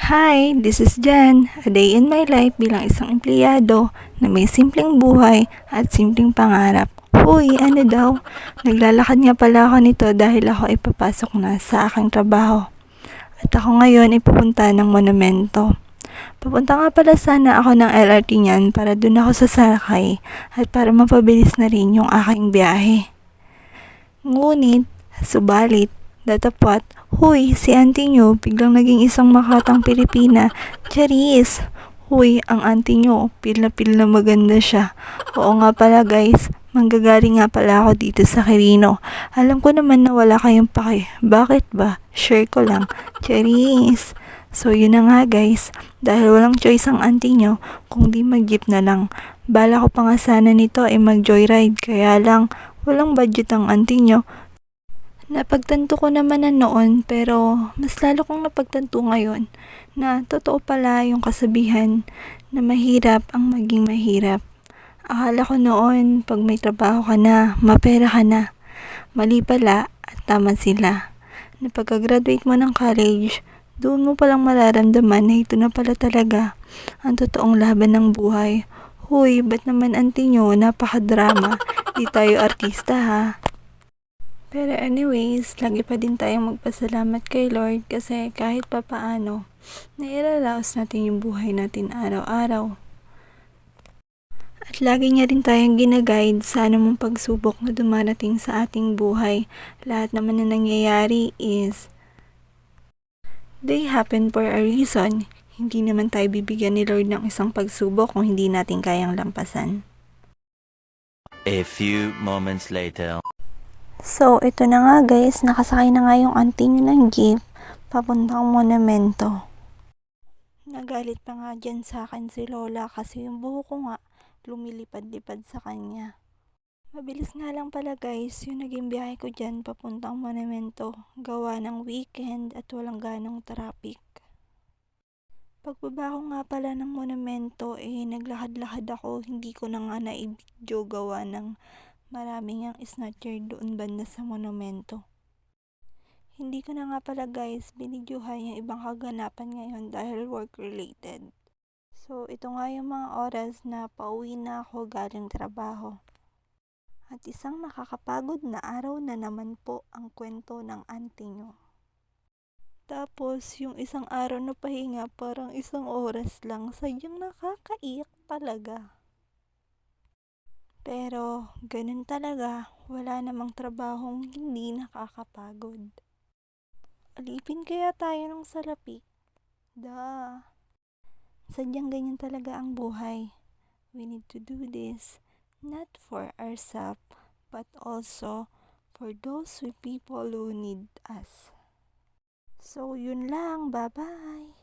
Hi, this is Jan. A day in my life bilang isang empleyado na may simpleng buhay at simpleng pangarap. Uy, ano daw? Naglalakad nga pala ako nito dahil ako ipapasok na sa aking trabaho. At ako ngayon ay pupunta ng monumento. Papunta nga pala sana ako ng LRT niyan para dun ako sasakay at para mapabilis na rin yung aking biyahe. Ngunit, subalit, datapwat, huy, si auntie nyo biglang naging isang makatang Pilipina. Charis! Huy, ang auntie nyo, pil na maganda siya. Oo nga pala guys, manggagaling nga pala ako dito sa Quirino. Alam ko naman na wala kayong pake. Bakit ba? Share ko lang. Charis! So yun na nga guys, dahil walang choice ang auntie nyo, kung di mag-jeep na lang. Bala ko pa nga sana nito ay mag-joyride, kaya lang walang budget ang auntie nyo. Napagtanto ko naman na noon, pero mas lalo kong napagtanto ngayon na totoo pala yung kasabihan na mahirap ang maging mahirap. Akala ko noon pag may trabaho ka na, mapera ka na. Mali pala at tama sila. Na pagka-graduate mo ng college, doon mo palang mararamdaman na ito na pala talaga ang totoong laban ng buhay. Huy, ba't naman auntie nyo, napaka-drama. Di tayo artista ha. Pero anyways, lagi pa din tayong magpasalamat kay Lord kasi kahit papaano, nairaraos natin yung buhay natin araw-araw. At lagi niya rin tayong ginaguide sa anumang pagsubok na dumarating sa ating buhay. Lahat naman na nangyayari is, they happen for a reason. Hindi naman tayo bibigyan ni Lord ng isang pagsubok kung hindi natin kayang lampasan. A few moments later. So, ito na nga guys, nakasakay na nga yung auntie nyo ng jeep papuntang monumento. Nagalit pa nga dyan sa akin si Lola kasi yung buho ko nga lumilipad-lipad sa kanya. Mabilis nga lang pala guys yung naging biyahe ko dyan papuntang monumento, gawa ng weekend at walang ganong traffic. Pagbaba ko nga pala ng monumento naglakad-lakad ako, hindi ko na nga na-video gawa ng maraming ang snatcher doon banda sa monumento. Hindi ko na nga pala guys binidyohan yung ibang kaganapan ngayon dahil work related. So ito nga yung mga oras na pauwi na ako galing trabaho. At isang nakakapagod na araw na naman po ang kwento ng auntie nyo. Tapos yung isang araw na pahinga parang isang oras lang, sadyang nakakaiyak talaga. Pero, ganun talaga, wala namang trabahong hindi nakakapagod. Alipin kaya tayo ng salapi? Sadyang ganyan talaga ang buhay. We need to do this, not for ourselves, but also for those people who need us. So, yun lang. Bye-bye!